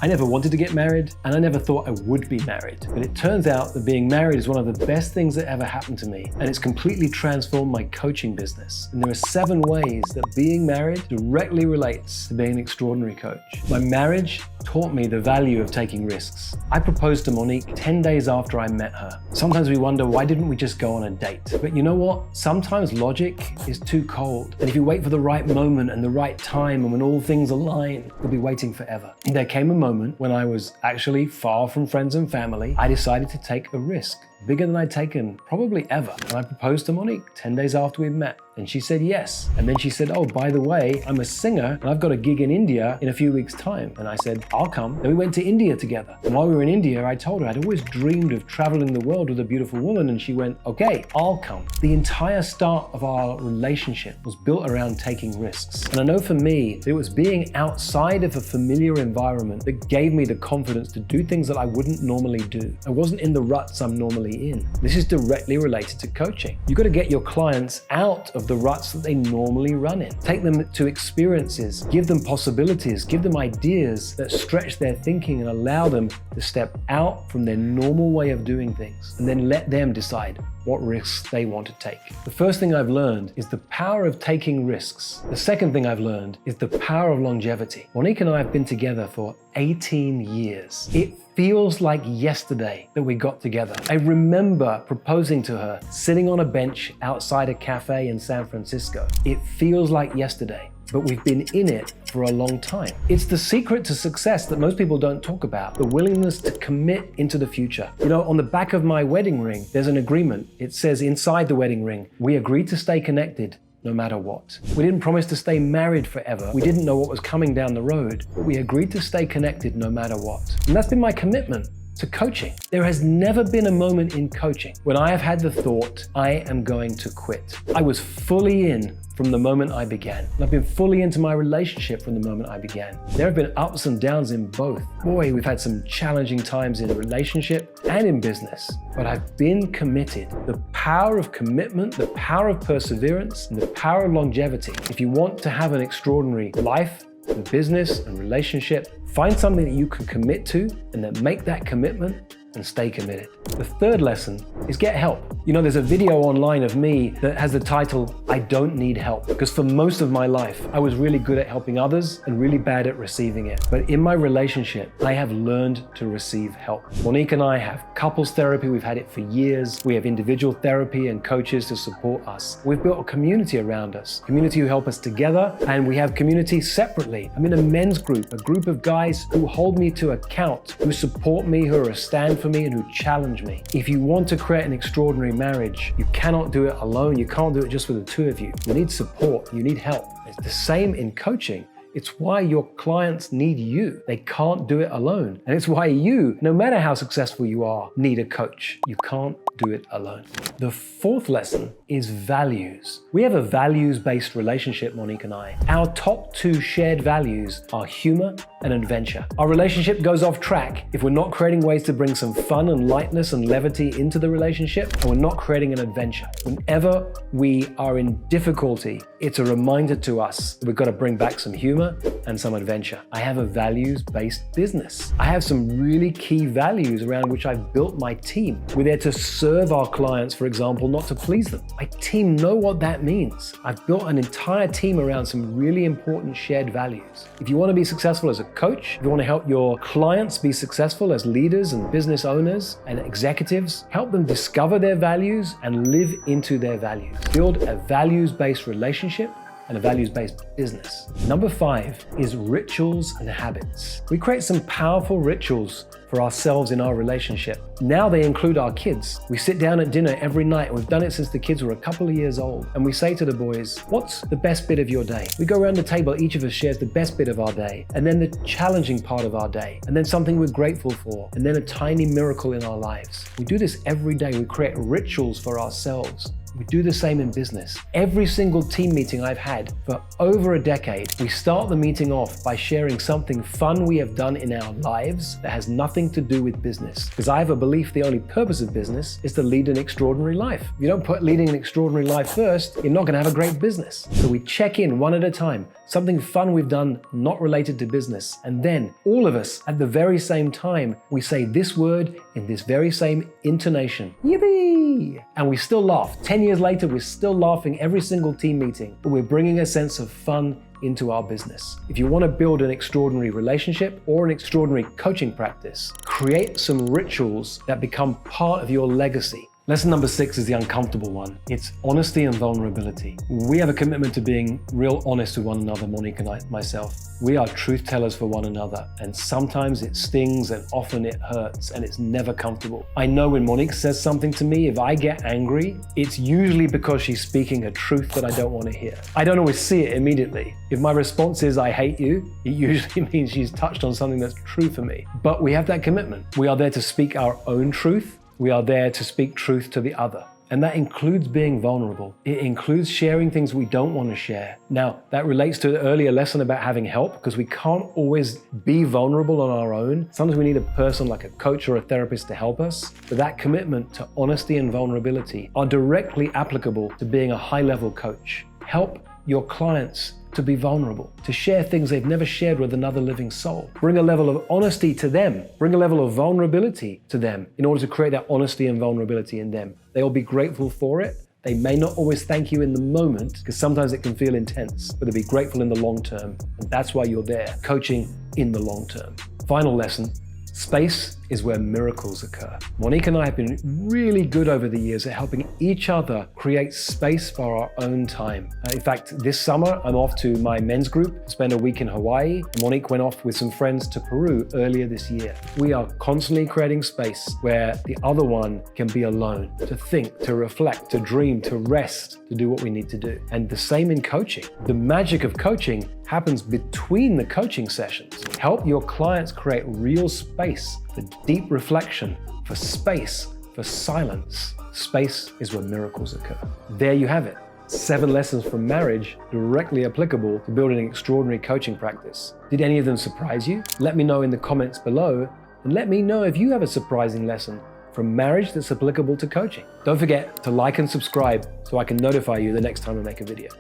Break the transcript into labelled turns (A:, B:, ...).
A: I never wanted to get married, and I never thought I would be married. But it turns out that being married is one of the best things that ever happened to me, and it's completely transformed my coaching business. And there are 7 ways that being married directly relates to being an extraordinary coach. My marriage taught me the value of taking risks. I proposed to Monique 10 days after I met her. Sometimes we wonder, why didn't we just go on a date? But you know what? Sometimes logic is too cold. And if you wait for the right moment and the right time and when all things align, you'll be waiting forever. And there came a moment when I was actually far from friends and family. I decided to take a risk, bigger than I'd taken probably ever. And I proposed to Monique 10 days after we'd met. And she said yes. And then she said, oh, by the way, I'm a singer and I've got a gig in India in a few weeks' time. And I said, I'll come. Then we went to India together. And while we were in India, I told her I'd always dreamed of traveling the world with a beautiful woman. And she went, okay, I'll come. The entire start of our relationship was built around taking risks. And I know for me, it was being outside of a familiar environment that gave me the confidence to do things that I wouldn't normally do. I wasn't in the ruts I'm normally in. This is directly related to coaching. You've got to get your clients out of the ruts that they normally run in. Take them to experiences, give them possibilities, give them ideas that stretch their thinking and allow them to step out from their normal way of doing things, and then let them decide what risks they want to take. The first thing I've learned is the power of taking risks. The second thing I've learned is the power of longevity. Monique and I have been together for 18 years. It feels like yesterday that we got together. I remember proposing to her sitting on a bench outside a cafe in San Francisco. It feels like yesterday, but we've been in it for a long time. It's the secret to success that most people don't talk about, the willingness to commit into the future. You know, on the back of my wedding ring, there's an agreement. It says inside the wedding ring, we agreed to stay connected no matter what. We didn't promise to stay married forever. We didn't know what was coming down the road, but we agreed to stay connected no matter what. And that's been my commitment to coaching. There has never been a moment in coaching when I have had the thought, I am going to quit. I was fully in from the moment I began. And I've been fully into my relationship from the moment I began. There have been ups and downs in both. Boy, we've had some challenging times in relationship and in business, but I've been committed. The power of commitment, the power of perseverance, and the power of longevity. If you want to have an extraordinary life, and business and relationship, find something that you can commit to and then make that commitment and stay committed. The third lesson is get help. You know, there's a video online of me that has the title, I don't need help. Because for most of my life, I was really good at helping others and really bad at receiving it. But in my relationship, I have learned to receive help. Monique and I have couples therapy. We've had it for years. We have individual therapy and coaches to support us. We've built a community around us, community who help us together, and we have community separately. I'm in a men's group, a group of guys who hold me to account, who support me, who are a stand for me, and who challenge me. If you want to create an extraordinary marriage, you cannot do it alone. You can't do it just with the two of you. You need support. You need help. It's the same in coaching. It's why your clients need you. They can't do it alone. And it's why you, no matter how successful you are, need a coach. You can't do it alone. The fourth lesson is values. We have a values-based relationship, Monique and I. Our top 2 shared values are humor and adventure. Our relationship goes off track if we're not creating ways to bring some fun and lightness and levity into the relationship, and we're not creating an adventure. Whenever we are in difficulty, it's a reminder to us that we've got to bring back some humor and some adventure. I have a values-based business. I have some really key values around which I've built my team. We're there to serve our clients, for example, not to please them. My team know what that means. I've built an entire team around some really important shared values. If you want to be successful as a coach, if you want to help your clients be successful as leaders and business owners and executives, help them discover their values and live into their values. Build a values-based relationship and a values-based business. Number 5 is rituals and habits. We create some powerful rituals for ourselves in our relationship. Now they include our kids. We sit down at dinner every night, and we've done it since the kids were a couple of years old. And we say to the boys, what's the best bit of your day? We go around the table, each of us shares the best bit of our day, and then the challenging part of our day, and then something we're grateful for, and then a tiny miracle in our lives. We do this every day. We create rituals for ourselves We do the same in business. Every single team meeting I've had for over a decade, we start the meeting off by sharing something fun we have done in our lives that has nothing to do with business. Because I have a belief the only purpose of business is to lead an extraordinary life. If you don't put leading an extraordinary life first, you're not going to have a great business. So we check in one at a time, something fun we've done not related to business. And then all of us at the very same time, we say this word in this very same intonation. Yippee! And we still laugh. 10 years later, we're still laughing every single team meeting, but we're bringing a sense of fun into our business. If you want to build an extraordinary relationship or an extraordinary coaching practice, create some rituals that become part of your legacy. Lesson number 6 is the uncomfortable one. It's honesty and vulnerability. We have a commitment to being real honest with one another, Monique and myself. We are truth tellers for one another, and sometimes it stings and often it hurts and it's never comfortable. I know when Monique says something to me, if I get angry, it's usually because she's speaking a truth that I don't want to hear. I don't always see it immediately. If my response is I hate you, it usually means she's touched on something that's true for me. But we have that commitment. We are there to speak our own truth. We are there to speak truth to the other. And that includes being vulnerable. It includes sharing things we don't want to share. Now, that relates to the earlier lesson about having help, because we can't always be vulnerable on our own. Sometimes we need a person like a coach or a therapist to help us. But that commitment to honesty and vulnerability are directly applicable to being a high-level coach. Help your clients to be vulnerable, to share things they've never shared with another living soul. Bring a level of honesty to them. Bring a level of vulnerability to them in order to create that honesty and vulnerability in them. They'll be grateful for it. They may not always thank you in the moment, because sometimes it can feel intense, but they'll be grateful in the long term. And that's why you're there, coaching in the long term. Final lesson. Space is where miracles occur. Monique and I have been really good over the years at helping each other create space for our own time. In fact, this summer, I'm off to my men's group to spend a week in Hawaii. Monique went off with some friends to Peru earlier this year. We are constantly creating space where the other one can be alone, to think, to reflect, to dream, to rest, to do what we need to do. And the same in coaching. The magic of coaching happens between the coaching sessions. Help your clients create real space for deep reflection, for space, for silence. Space is where miracles occur. There you have it. 7 lessons from marriage directly applicable to building an extraordinary coaching practice. Did any of them surprise you? Let me know in the comments below, and let me know if you have a surprising lesson from marriage that's applicable to coaching. Don't forget to like and subscribe so I can notify you the next time I make a video.